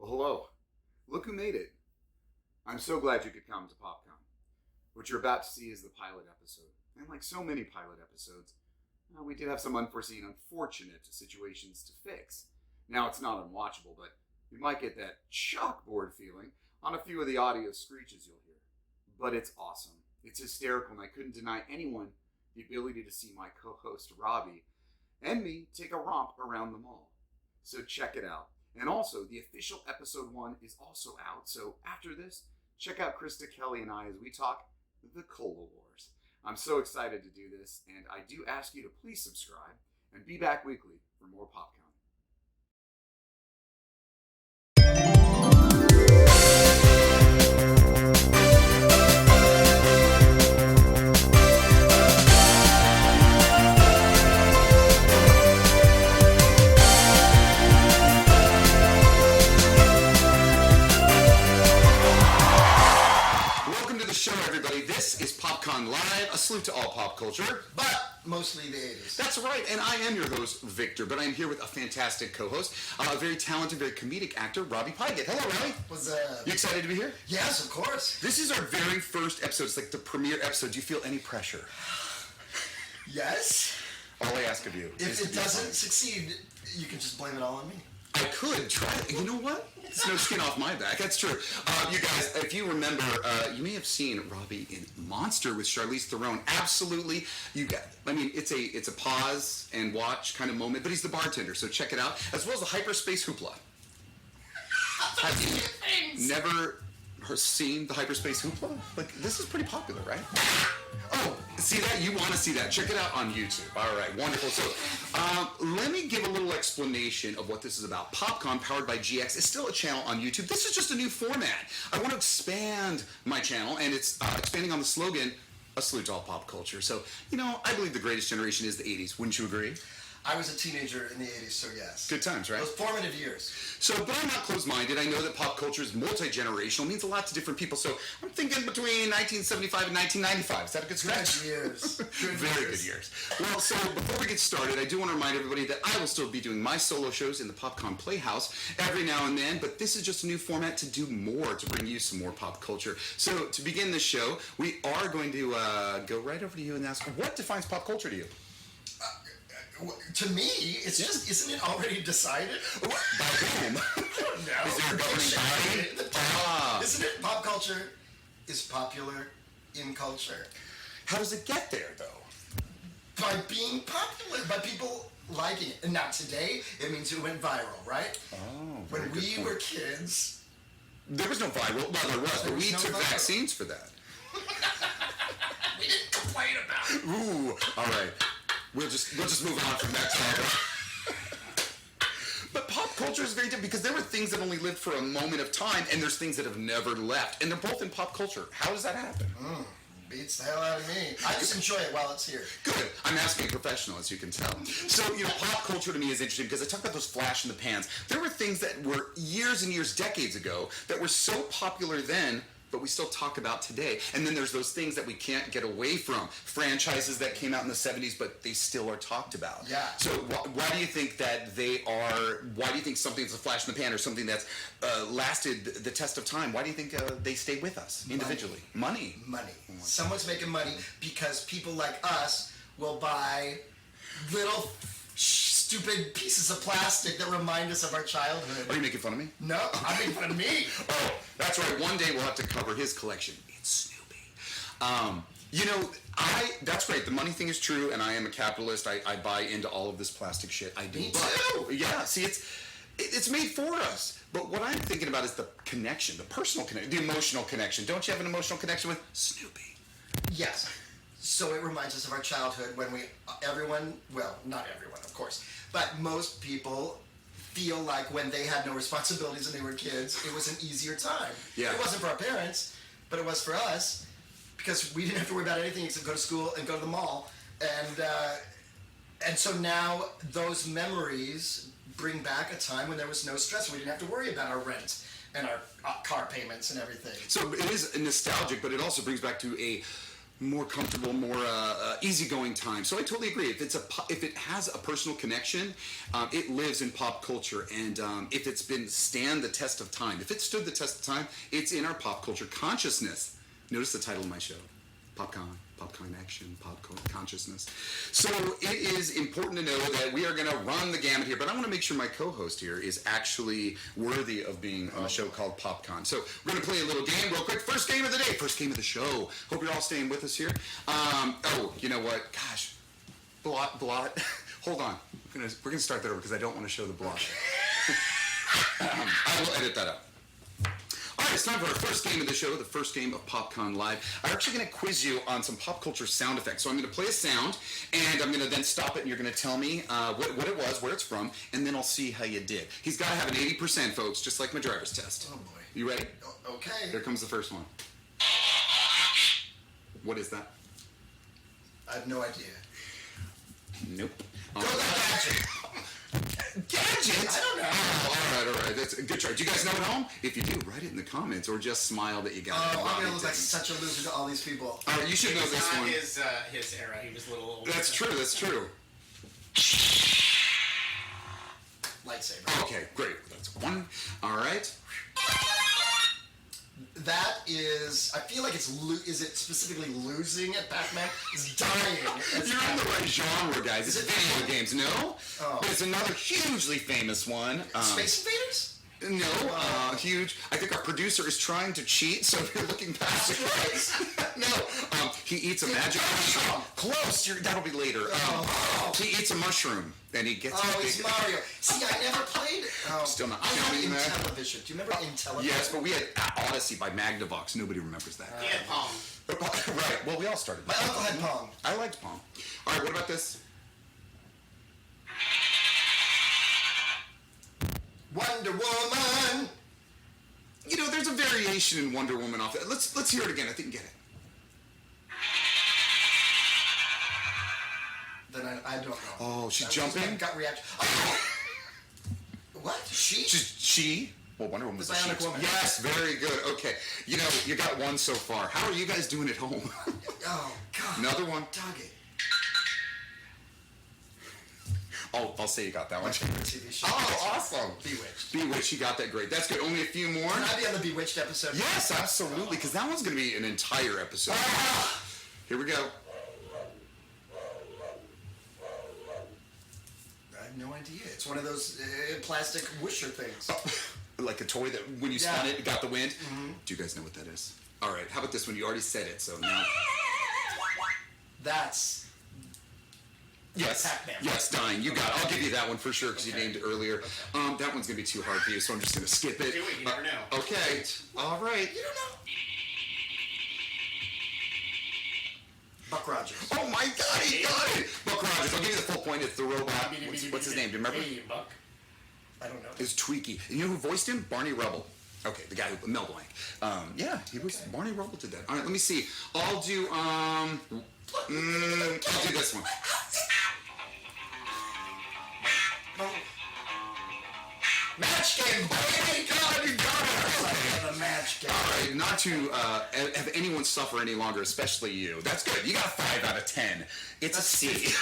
Well, hello. Look who made it. I'm so glad you could come to PopCon. What you're about to see is the pilot episode. And like so many pilot episodes, we did have some unforeseen, unfortunate situations to fix. Now, it's not unwatchable, but you might get that chalkboard feeling on a few of the audio screeches you'll hear. But it's awesome. It's hysterical, and I couldn't deny anyone the ability to see my co-host, Robbie, and me take a romp around the mall. So check it out. And also, the official episode 1 is also out, so after this, check out Krista Kelly and I as we talk the Cola Wars. I'm so excited to do this, and I do ask you to please subscribe and be back weekly for more PopCon. This is PopCon Live, a salute to all pop culture, but mostly the 80s. That's right, and I am your host, Victor, but I'm here with a fantastic co-host, a very talented, very comedic actor, Robby Pigott. Hello, Robbie. What's up? You excited to be here? Yes, of course. This is our very first episode. It's like the premiere episode. Do you feel any pressure? Yes. All I ask of you is If it doesn't succeed, you can just blame it all on me. I could try it. You know what? There's no skin off my back. That's true. You guys, if you remember, you may have seen Robbie in Monster with Charlize Theron. Absolutely. It's a pause and watch kind of moment, but he's the bartender, so check it out. As well as the hyperspace hoopla. Have you never seen the hyperspace hoopla? Like, this is pretty popular, right? Oh, see that? You want to see that. Check it out on YouTube. All right, wonderful. So, let me give a little explanation of what this is about. PopCon, powered by GX, is still a channel on YouTube. This is just a new format. I want to expand my channel, and it's expanding on the slogan, a salute to all pop culture. So, I believe the greatest generation is the 80s. Wouldn't you agree? I was a teenager in the 80s, so yes. Good times, right? Those formative years. So, but I'm not closed-minded. I know that pop culture is multi-generational. It means a lot to different people. So I'm thinking between 1975 and 1995. Is that a good stretch? Good years. Very good years. Well, so before we get started, I do want to remind everybody that I will still be doing my solo shows in the PopCon Playhouse every now and then, but this is just a new format to do more, to bring you some more pop culture. So to begin this show, we are going to go right over to you and ask, what defines pop culture to you? To me, it's just, isn't it already decided? By whom? I don't know. Is there a governing body? Isn't it? Pop culture is popular in culture. How does it get there, though? By being popular, by people liking it. And now today, it means it went viral, right? Oh, when we were kids... There was no viral. Well, there was, but we took vaccines for that. We didn't complain about it. Ooh, all right. We'll just move on from that topic. But pop culture is very different because there were things that only lived for a moment of time, and there's things that have never left, and they're both in pop culture. How does that happen? Beats the hell out of me. I just enjoy it while it's here. Good. I'm asking a professional, as you can tell. So, pop culture to me is interesting because I talk about those flash in the pans. There were things that were years and years, decades ago, that were so popular then, but we still talk about today. And then there's those things that we can't get away from. Franchises that came out in the 70s, but they still are talked about. Yeah. So why do you think that why do you think something's a flash in the pan or something that's lasted the test of time? Why do you think they stay with us individually? Money. Someone's making money because people like us will buy little stupid pieces of plastic that remind us of our childhood. Are you making fun of me? No, I'm making fun of me. Oh, that's right. One day we'll have to cover his collection. It's Snoopy. That's great. The money thing is true, and I am a capitalist. I buy into all of this plastic shit. I do. Me too. Yeah, see, it's made for us. But what I'm thinking about is the connection, the personal connection, the emotional connection. Don't you have an emotional connection with Snoopy? Yes. So it reminds us of our childhood when not everyone, of course, but most people feel like when they had no responsibilities and they were kids, it was an easier time. Yeah. It wasn't for our parents, but it was for us because we didn't have to worry about anything except go to school and go to the mall. And so now those memories bring back a time when there was no stress. We didn't have to worry about our rent and our car payments and everything. So it is nostalgic, but it also brings back to a more comfortable, more easygoing time. So I totally agree. If it has a personal connection, it lives in pop culture, and if it's been stand the test of time, if it stood the test of time, it's in our pop culture consciousness. Notice the title of my show, Popcorn Action, Popcorn Consciousness. So it is important to know that we are going to run the gamut here, but I want to make sure my co-host here is actually worthy of being on a show called PopCon. So we're going to play a little game real quick. First game of the day, first game of the show. Hope you're all staying with us here. Oh, you know what? Gosh, blot. Hold on. We're going to start that over because I don't want to show the blot. I will edit that up. All right, it's time for our first game of the show, the first game of PopCon Live. I'm actually going to quiz you on some pop culture sound effects. So I'm going to play a sound, and I'm going to then stop it, and you're going to tell me what it was, where it's from, and then I'll see how you did. He's got to have an 80%, folks, just like my driver's test. Oh, boy. You ready? Okay. Here comes the first one. What is that? I have no idea. Nope. Go Gadget! Gadget? I don't know. Oh, all right. That's a good try. Do you guys know at home? If you do, write it in the comments or just smile that you got it. Oh, I'm going to look like such a loser to all these people. All right, you should know this one. His era. He was a little older. That's true. Lightsaber. Okay, great. That's one. All right. That is, I feel like is it specifically losing at Pac-Man? It's dying. You're in the right genre, guys. It's video games. No? Oh. But it's another hugely famous one. Space Invaders? No, huge. I think our producer is trying to cheat, so if you're looking past it. No, he eats a magic mushroom. Close. That'll be later. He eats a mushroom, and he gets. Oh, it's Mario. See, I never played it. Oh. Still not I had counting in that. television. Do you remember in television? Yes, but we had Odyssey by Magnavox. Nobody remembers that. He had Pong. Right. Well, we all started. My uncle had Pong. I liked Pong. All right. What about this? Wonder Woman. You know, there's a variation in Wonder Woman off that. Let's hear it again. I think you get it. Then I don't know. Oh, she's That was jumping? my gut reaction. Oh. What? She? Well, Wonder Woman was The a Bionic she. Woman. Yes, very good. Okay. You know, you got one so far. How are you guys doing at home? Oh, God. Another one. Dog it. I'll say you got that My one. favorite TV show. Oh, awesome. Bewitched. You got that great. That's good. Only a few more. Can I be on the Bewitched episode? Yes, absolutely, because that one's going to be an entire episode. Here we go. I have no idea. It's one of those plastic whoosher things. Like a toy that when you spun it got the wind. Mm-hmm. Do you guys know what that is? All right. How about this one? You already said it, so now. That's... Yes. Pac-Man. Yes, dying. You got it. I'll give you that one for sure because you named it earlier. Okay. That one's going to be too hard for you, so I'm just going to skip it. Do it. You never know. Okay. All right. You don't know. Buck Rogers. Oh my God, he got it! Buck Rogers. I'll give you the full point. It's the robot. What's his name? Do you remember? Hey, Buck. I don't know. It's Tweaky. And you know who voiced him? Barney Rubble. Okay, the guy who Mel Blanc. Yeah, he was Barney Rubble did that. All right, let me see. I'll do I'll do this one. Match game, baby! God, you got it! The match game. All right, not to have anyone suffer any longer, especially you. That's good. You got 5 out of 10. It's a C.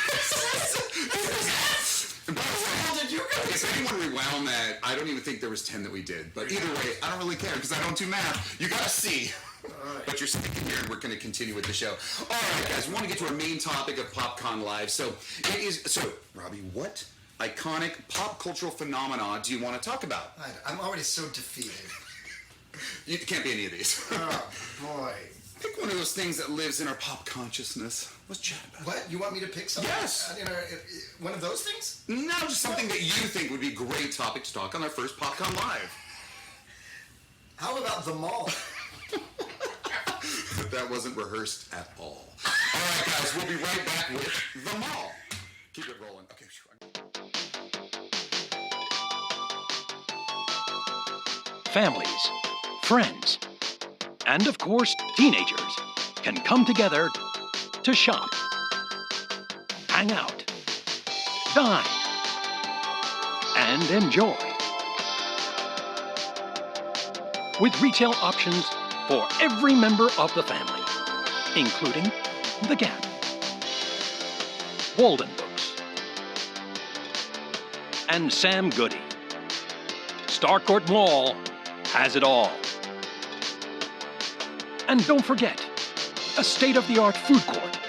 How did you guys? If anyone rewound that, I don't even think there was 10 that we did. But either way, I don't really care because I don't do math. You got a C. Right. But you're sticking here, and we're going to continue with the show. All right, guys, we want to get to our main topic of PopCon Live. So, Robbie, what iconic pop cultural phenomena do you want to talk about? I'm already so defeated. It can't be any of these. Oh, boy. Pick one of those things that lives in our pop consciousness. Let's chat about it. What? You want me to pick something? Yes. One of those things? No, just something that you think would be a great topic to talk on our first PopCon Live. How about the mall? That wasn't rehearsed at all. All right, guys, we'll be right back with The Mall. Keep it rolling. Okay, sure. Families, friends, and of course, teenagers can come together to shop, hang out, dine, and enjoy. With retail options for every member of the family, including The Gap, Walden Books, and Sam Goody. Starcourt Mall has it all. And don't forget, a state-of-the-art food court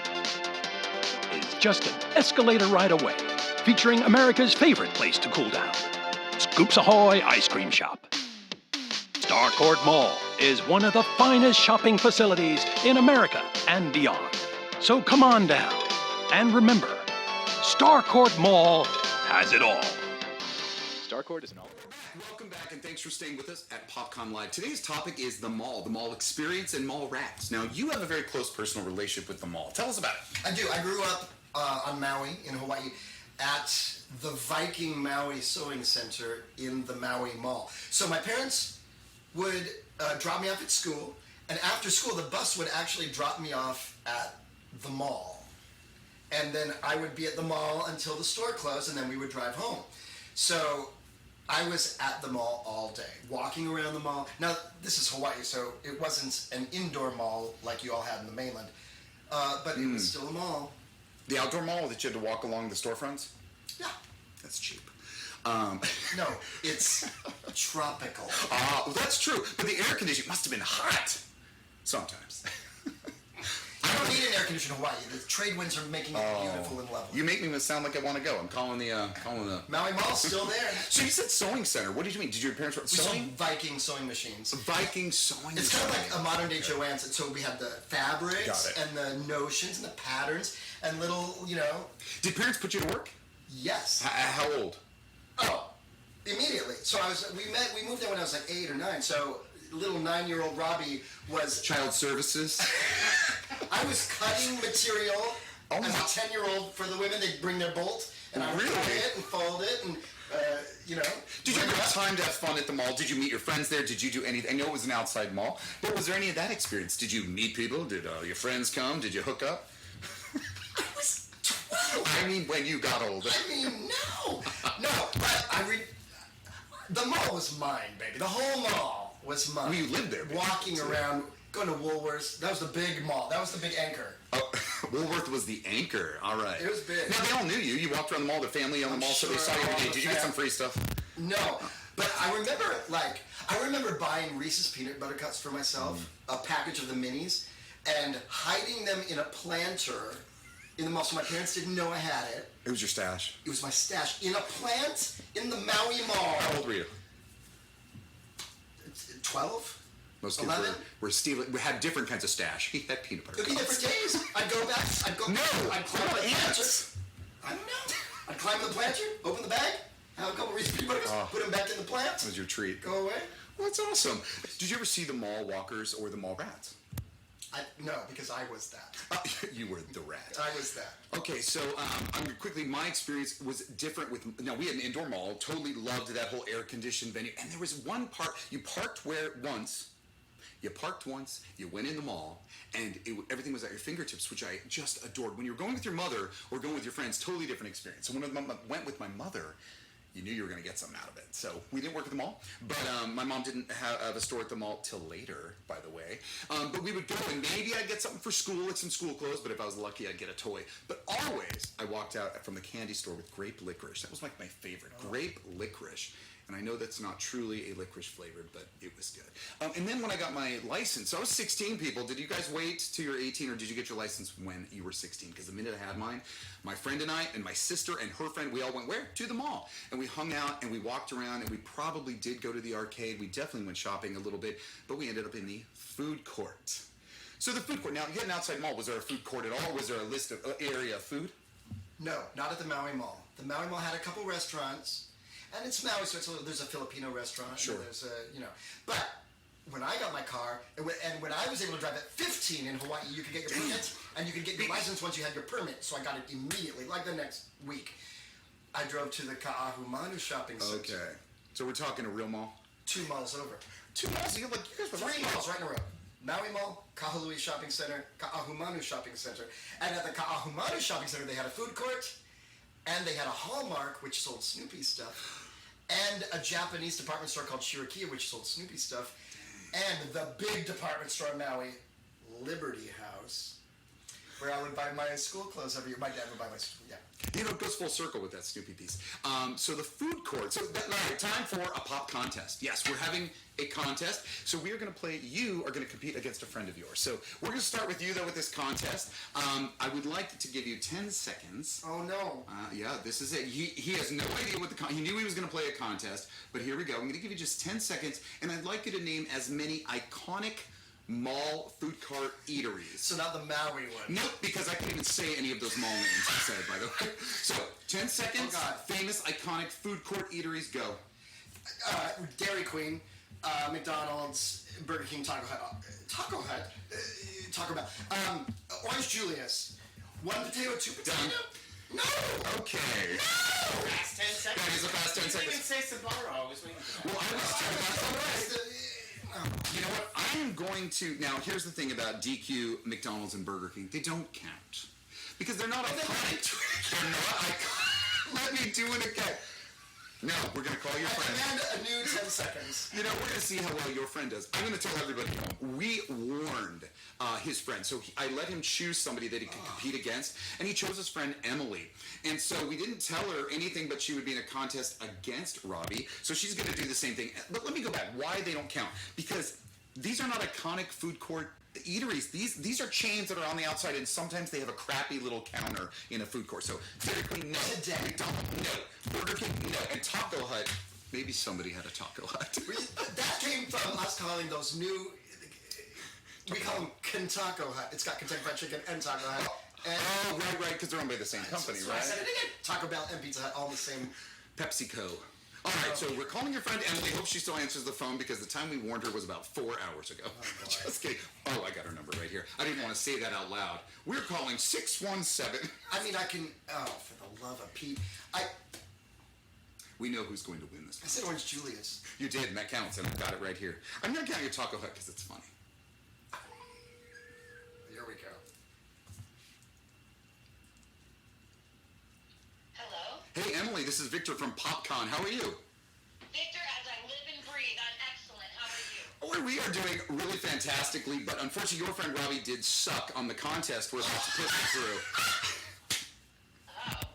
is just an escalator ride away, featuring America's favorite place to cool down, Scoops Ahoy Ice Cream Shop. Starcourt Mall is one of the finest shopping facilities in America and beyond. So come on down. And remember, Starcourt Mall has it all. Starcourt is an all. Welcome back, and thanks for staying with us at PopCon Live. Today's topic is the mall experience, and mall rats. Now, you have a very close personal relationship with the mall. Tell us about it. I do. I grew up on Maui in Hawaii at the Viking Maui Sewing Center in the Maui Mall. So my parents would drop me off at school, and after school the bus would actually drop me off at the mall. And then I would be at the mall until the store closed, and then we would drive home. So I was at the mall all day, walking around the mall. Now, this is Hawaii, so it wasn't an indoor mall like you all had in the mainland, but it was still a mall. The outdoor mall that you had to walk along the storefronts? Yeah. That's cheap. No, it's tropical. Well, that's true. But the air conditioning must have been hot. Sometimes. I don't need an air conditioner in Hawaii. The trade winds are making it beautiful and lovely. You make me sound like I want to go. I'm calling the. Maui Mall's still there. So you said sewing center. What did you mean? Did your parents work We sold sewing? Viking sewing machines. Viking sewing. It's kind of like a modern day Joann's. So we had the fabrics Got it. and the notions and the patterns and little, Did parents put you to work? Yes. How old? Oh, immediately. So we moved there when I was like 8 or 9. So little 9-year-old Robbie was. Child services. I was cutting material as a 10-year-old for the women. They'd bring their bolt, and I would cut it and fold it, and Did you ever have time to have fun at the mall? Did you meet your friends there? Did you do anything? I know it was an outside mall, but was there any of that experience? Did you meet people? Did your friends come? Did you hook up? I was 12. I mean, when you got older. No, but the mall was mine, baby. The whole mall was mine. Well, you lived there, baby. Walking around, going to Woolworths. That was the big mall. That was the big anchor. Oh, Woolworth was the anchor. All right. It was big. Now, they all knew you. You walked around the mall, the family on the mall, so they saw you every day. Did you get some free stuff? No, but I remember buying Reese's peanut butter cups for myself, a package of the minis, and hiding them in a planter in the mall, so my parents didn't know I had it. It was your stash. It was my stash in a plant in the Maui Mall. How old were you? 12? Most kids 11? were stealing. We had different kinds of stash. He had peanut butter It would be cups. different days. I'd go back. I'd climb the planter. I don't know. I'd climb the planter, open the bag, have a couple Reese's peanut butter cups, put them back in the plant. That was your treat. Go away. Well, that's awesome. Did you ever see the mall walkers or the mall rats? No, because I was that. You were the rat. I was that. Okay, so quickly, my experience was different with. Now we had an indoor mall. Totally loved that whole air-conditioned venue, and there was one part you parked once. You parked once. You went in the mall, and everything was at your fingertips, which I just adored. When you were going with your mother or going with your friends, totally different experience. So when I went with my mother, you knew you were going to get something out of it. So we didn't work at the mall, but my mom didn't have a store at the mall till later, by the way. But we would go, and maybe I'd get something for school, like some school clothes, but if I was lucky, I'd get a toy. But always, I walked out from the candy store with grape licorice. That was like my favorite, grape licorice. And I know that's not truly a licorice flavored, but it was good. And then when I got my license, so I was 16, people. Did you guys wait till you're 18, or did you get your license when you were 16? Because the minute I had mine, my friend and I, and my sister and her friend, we all went where? To the mall. And we hung out, and we walked around, and we probably did go to the arcade. We definitely went shopping a little bit, but we ended up in the food court. So the food court, now you had an outside mall. Was there a food court at all? Was there a list of area of food? No, not at the Maui Mall. The Maui Mall had a couple restaurants. And it's Maui, so there's a Filipino restaurant. Sure. And there's but when I got my car, and when I was able to drive at 15 in Hawaii, you could get your permit, and you could get your license once you had your permit. So I got it immediately, like the next week. I drove to the Ka'ahumanu shopping center. Okay. So we're talking a real mall? 2 malls over. 2 malls? You guys were 3 malls right in a row. Maui Mall, Kahului Shopping Center, Ka'ahumanu Shopping Center. And at the Ka'ahumanu Shopping Center, they had a food court, and they had a Hallmark, which sold Snoopy stuff, and a Japanese department store called Shirakia, which sold Snoopy stuff, and the big department store in Maui, Liberty House, where I would buy my school clothes every year. My dad would buy my school, yeah. You know, it goes full circle with that Snoopy piece. So the food court. So, all right, time for a pop contest. Yes, we're having a contest. So we are going to play. You are going to compete against a friend of yours. So we're going to start with you, though, with this contest. I would like to give you 10 seconds. Oh, no. Yeah, this is it. He has no idea what he knew he was going to play a contest, but here we go. I'm going to give you just 10 seconds, and I'd like you to name as many iconic mall food cart eateries. So not the Maui one. Nope, because I can't even say any of those mall names I said, by the way. So, 10 seconds, Oh, God. famous, iconic food court eateries, go. Dairy Queen, McDonald's, Burger King, Taco Hut, Taco Bell, Orange Julius, one potato, two potato. Done. No. Okay. Fast 10 seconds. That is a fast 10 You didn't even seconds. say Sbarro. I was waiting for that. Well, I was you know what? I am going to. Now, here's the thing about DQ, McDonald's, and Burger King. They don't count. Because they're not iconic. They're not iconic. Let me do it again. No, we're going to call your friend. And a new 10 seconds. You know, we're going to see how well your friend does. I'm going to tell everybody, we warned his friend. So I let him choose somebody that he could compete against, and he chose his friend Emily. And so we didn't tell her anything, but she would be in a contest against Robbie. So she's going to do the same thing. But let me go back. Why they don't count? Because these are not iconic food court eateries. These are chains that are on the outside, and sometimes they have a crappy little counter in a food court. So Dairy Queen, no. McDonald's, no. Burger King, no. And Taco Hut, maybe somebody had a Taco Hut. That came from us calling those new, we call them Kentucky Hut. It's got Kentucky Fried Chicken and Taco Hut. And right, because they're owned by the same company, so I right? said it again. Taco Bell and Pizza Hut, all the same. PepsiCo. All right, so we're calling your friend Emily. Hope she still answers the phone because the time we warned her was about 4 hours ago. Just kidding. Oh, I got her number right here. I didn't want to say that out loud. We're calling 617. I mean, I can, for the love of Pete. We know who's going to win this I one. said Orange Julius. You did, and that counts, and I've got it right here. I'm going to count your Taco Hut because it's funny. Here we go. Hello? Hey, Emily, this is Victor from PopCon. How are you? Victor, as I live and breathe, I'm excellent. How are you? Well, we are doing really fantastically, but unfortunately your friend Robbie did suck on the contest we're about to put him through. Oh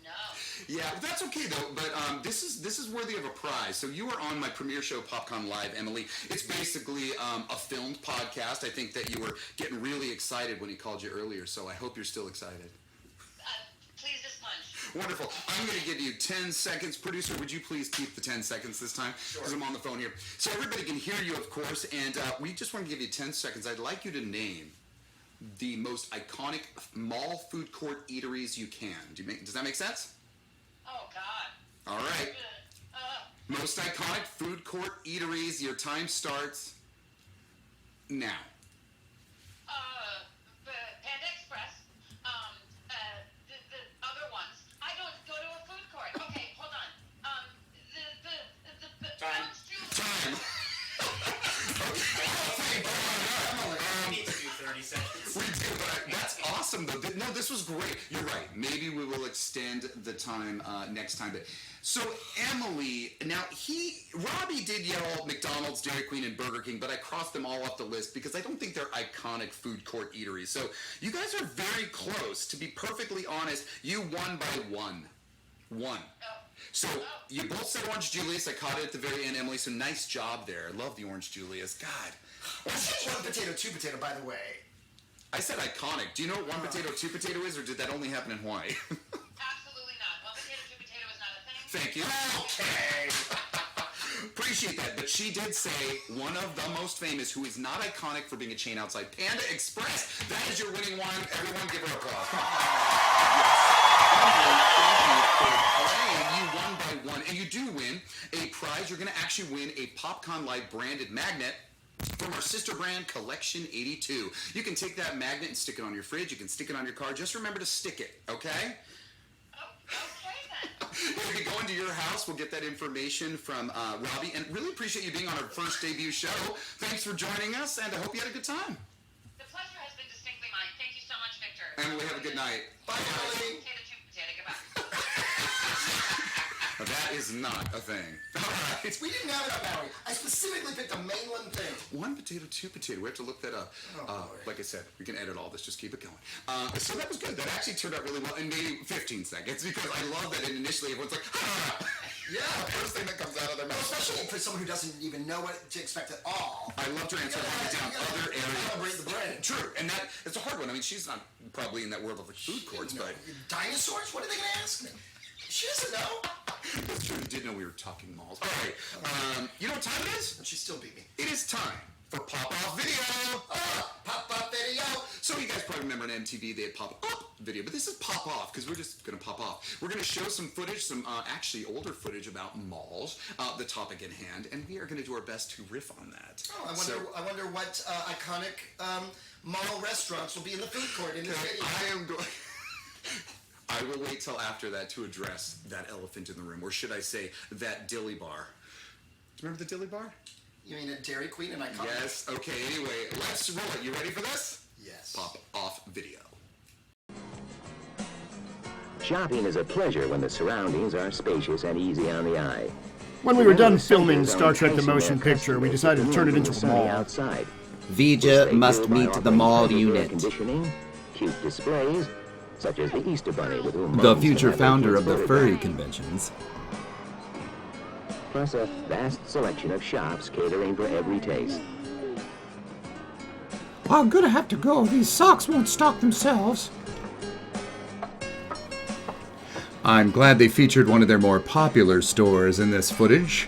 no. Yeah, that's okay though. But this is worthy of a prize. So you are on my premiere show, PopCon Live, Emily. It's basically a filmed podcast. I think that you were getting really excited when he called you earlier. So I hope you're still excited. Please this punch. Wonderful. I'm going to give you 10 seconds. Producer, would you please keep the 10 seconds this time? Because I'm on the phone here. So everybody can hear you, of course, and we just want to give you 10 seconds. I'd like you to name the most iconic mall food court eateries you can. Does that make sense? Oh God. All right. Most iconic food court eateries. Your time starts now. Panda Express. The other ones. I don't go to a food court. Okay, hold on. The Time. Orange Julius. Time. We need to do 30 seconds. We do, but that's awesome though. No, this was great. You're right. Maybe we will extend the time next time. But so Emily, now Robbie did yell McDonald's, Dairy Queen, and Burger King, but I crossed them all off the list because I don't think they're iconic food court eateries. So you guys are very close. To be perfectly honest, you won by one. So you both said Orange Julius. I caught it at the very end, Emily. So nice job there. I love the Orange Julius. God. I said one potato, two potato, by the way. I said iconic. Do you know what one potato, two potato is, or did that only happen in Hawaii? Absolutely not. One potato, two potato is not a thing. Thank you. Okay. Appreciate that. But she did say one of the most famous, who is not iconic for being a chain outside, Panda Express. That is your winning one. Everyone give her applause. Come on. Yes. You won by one. And you do win a prize. You're going to actually win a PopCon Live branded magnet from our sister brand, Collection 82. You can take that magnet and stick it on your fridge. You can stick it on your car. Just remember to stick it, okay? Oh, okay then. We'll be going to your house. We'll get that information from Robbie. And really appreciate you being on our first debut show. Thanks for joining us, and I hope you had a good time. The pleasure has been distinctly mine. Thank you so much, Victor. And we'll have a good night. Bye, Emily. Potato, two potato, goodbye. That is not a thing. All right. We didn't have it on Maui. I specifically picked a mainland thing. 1 potato, 2 potato. We have to look that up. Like I said, we can edit all this. Just keep it going. So that was good. That actually turned out really well in maybe 15 seconds because I love that initially everyone's like, ah! Yeah, first thing that comes out of their mouth. Especially for someone who doesn't even know what to expect at all. I loved her answer down other areas. Calibrate the brain. True, and it's a hard one. I mean, she's not probably in that world of like food courts, but dinosaurs? What are they going to ask me? She doesn't know. That's true. You did know we were talking malls. All right. You know what time it is? And she still beat me. It is time for Pop-Off Video. Pop-Up Video. So you guys probably remember on MTV they had Pop-Up Video, but this is Pop-Off because we're just going to pop off. We're going to show some footage, some actually older footage about malls, the topic at hand, and we are going to do our best to riff on that. Oh, I wonder what iconic mall restaurants will be in the food court in this video. I am going... I will wait till after that to address that elephant in the room, or should I say, that dilly bar. Do you remember the dilly bar? You mean a Dairy Queen and iconic? Yes. Okay, anyway, let's roll it. You ready for this? Yes. Pop-Off Video. Shopping is a pleasure when the surroundings are spacious and easy on the eye. When we were done filming Star Trek The Motion Picture, we decided to turn it into a mall. Outside. Vija must meet the mall unit. Conditioning, cute displays, such as the Easter Bunny with whom The most future celebrities founder of the enjoy furry dining. conventions. Plus a vast selection of shops catering for every taste. I'm gonna have to go. These socks won't stock themselves. I'm glad they featured one of their more popular stores in this footage.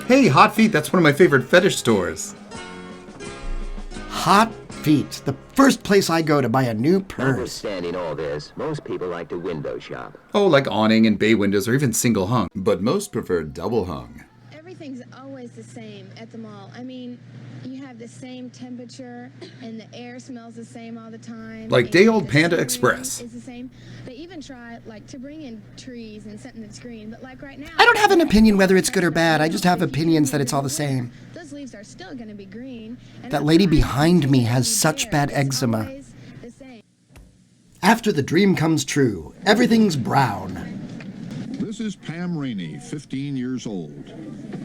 Hey, Hot Feet, that's one of my favorite fetish stores. Hot Feet, the first place I go to buy a new purse. Notwithstanding all this, most people like to window shop. Oh, like awning and bay windows or even single hung. But most prefer double hung. Everything's always the same at the mall. I mean, you have the same temperature and the air smells the same all the time. Like and day old the Panda ceiling Express. is the same. They even try like to bring in trees and something that's green, but like right now I don't have an opinion whether it's good or bad. I just have opinions that it's all the same. Those leaves are still going to be green. And That lady outside, behind me it's has always such there. bad It's eczema. always the same. After the dream comes true, everything's brown. This is Pam Rainey, 15 years old.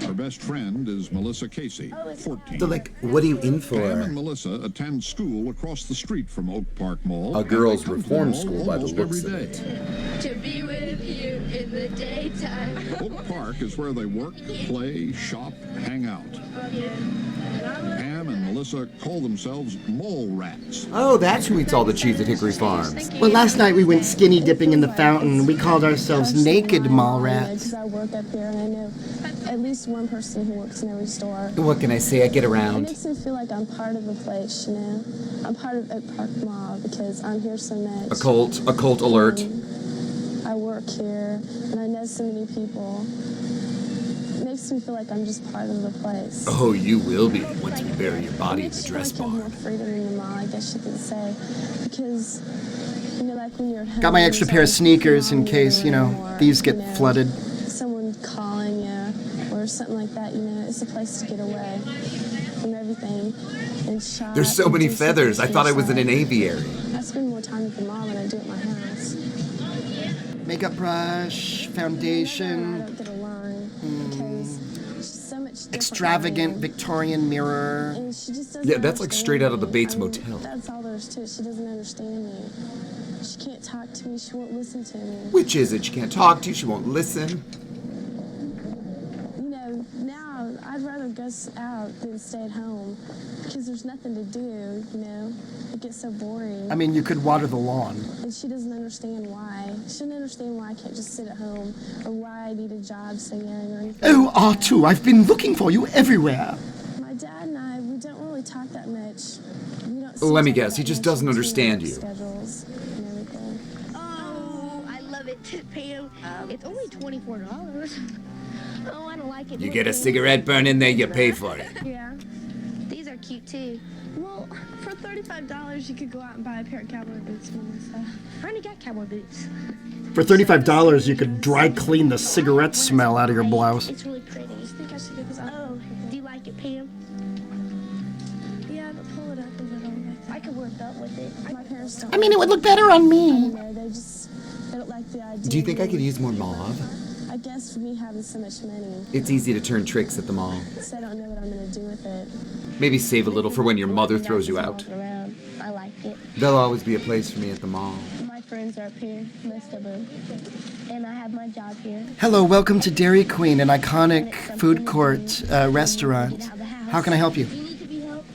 Her best friend is Melissa Casey, 14. So, like, what are you in Pam and for? Melissa attend school across the street from Oak Park Mall. A and girls' they come to the reform mall school by the almost looks every of day. it. To be with you in the daytime. Oak Park is where they work, play, shop, hang out. Pam and Melissa call themselves mall rats. Oh, that's who eats all the cheese at Hickory Farms. Well, last night we went skinny dipping in the fountain. We called ourselves naked mall rats. Because I work up here and I know at least one person who works in every store. What can I say? I get It around. makes me feel like I'm part of the place, you know? I'm part of Oak Park Mall because I'm here so much. A cult alert. I work here and I know so many people. It makes me feel like I'm just part of the place. Oh, you will be once we bury your body in the dress I feel like barn. more freedom in the mall, I guess you could say. Because, you know, like when you're at home, Got my extra there's pair of always sneakers people in case, you know, anymore, these get you know, flooded. Someone calling you or something like that, you know, it's a place to get away from everything and shop. There's so and many do something feathers. I for thought I was in an yourself. aviary. I spend more time at the mall than I do at my house. Makeup brush, I foundation, don't get along because she's so much different extravagant than me. Victorian mirror. And she just doesn't Yeah, that's like understand straight out of the me. Bates I mean, Motel. That's all there is to it. She doesn't understand me. She can't talk to me. She won't listen to me. Which is it? She can't talk to you. She won't listen. You know, now I'd rather go out than stay at home because there's nothing to do, you know? It gets so boring. I mean, you could water the lawn. And she doesn't understand why. She doesn't understand why I can't just sit at home or why I need a job so young or anything. Oh, R2, I've been looking for you everywhere. My dad and I, we don't really talk that much. We don't Let me see each other guess, he that just much doesn't between understand work you. schedules and everything. Oh, I love it, Pam. It's only $24. Oh, I don't like it. You get a cigarette burn in there, you pay for it. Yeah. These are cute too. Well, for $35, you could go out and buy a pair of cowboy boots, Melissa. I already got cowboy boots. For $35, you could dry clean the cigarette smell out of your blouse. It's really pretty. I just think I should get this out. Oh, do you like it, Pam? Yeah, but pull it up a little. I could wear a belt with it. My parents don't. I mean, it would look better on I me. don't know, they don't like the idea. Do you think I could use more mauve? I guess for me having so much money, It's easy to turn tricks at the mall. so I don't know what I'm going to do with it. Maybe save a little for when your mother throws you out. Around. I like it. There'll always be a place for me at the mall. My friends are up here, most of them. And I have my job here. Hello, welcome to Dairy Queen, an iconic food court restaurant. How can I help you? You need to be helped.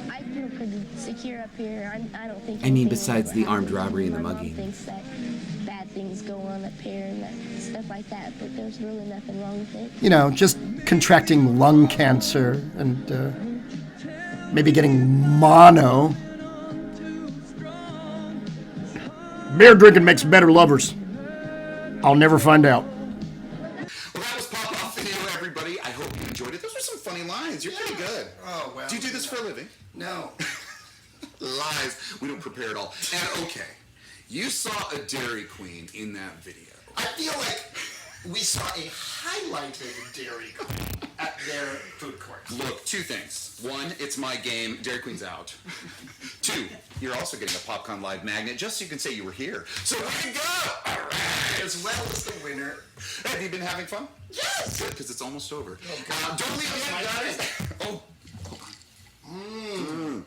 I feel pretty secure up here. I don't think. I mean, anything besides will the ever armed happen. robbery and the My mom mugging. thinks that bad things go on up here and that stuff like that, but there's really nothing wrong with it. You know, just contracting lung cancer and maybe getting mono. Beer drinking makes better lovers. I'll never find out. Well, that was Pop Off Video, everybody. I hope you enjoyed it. Those were some funny lines. You're pretty good. Oh, well. Do you do this for a living? No. Lies. We don't prepare at all. And okay, you saw a Dairy Queen in that video. I feel like we saw a highlighted Dairy Queen at their food court. Look, two things. One, it's my game. Dairy Queen's out. Two, you're also getting a PopCon Live magnet just so you can say you were here. So way to go! All right. As well as the winner. Have you been having fun? Yes! Good, because it's almost over. Okay. Don't leave yet, guys. Oh, hold on.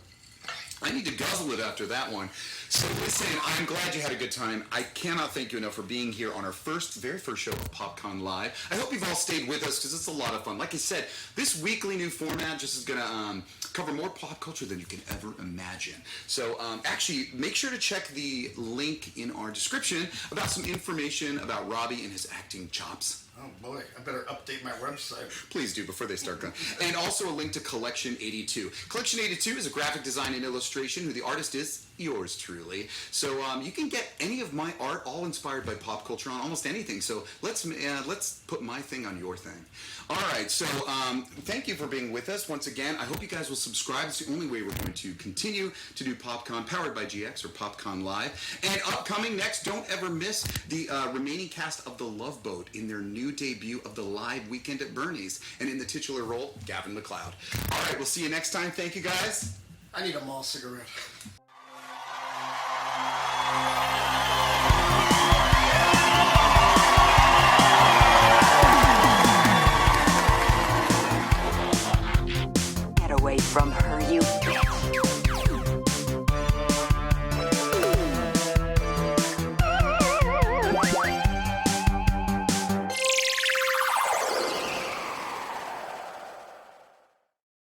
I need to guzzle it after that one. So listen, I'm glad you had a good time. I cannot thank you enough for being here on our very first show of PopCon Live. I hope you've all stayed with us because it's a lot of fun. Like I said, this weekly new format just is going to cover more pop culture than you can ever imagine. So actually, make sure to check the link in our description about some information about Robbie and his acting chops. Oh boy, I better update my website. Please do before they start going. And also a link to Collection 82. Collection 82 is a graphic design and illustration. Who the artist is, yours truly. So you can get any of my art, all inspired by pop culture, on almost anything. So let's put my thing on your thing. All right. So thank you for being with us once again. I hope you guys will subscribe. It's the only way we're going to continue to do PopCon, powered by GX or PopCon Live. And upcoming next, don't ever miss the remaining cast of The Love Boat in their new debut of the live Weekend at Bernie's, and in the titular role, Gavin McLeod. All right, we'll see you next time. Thank you, guys. I need a mall cigarette. Get away from her.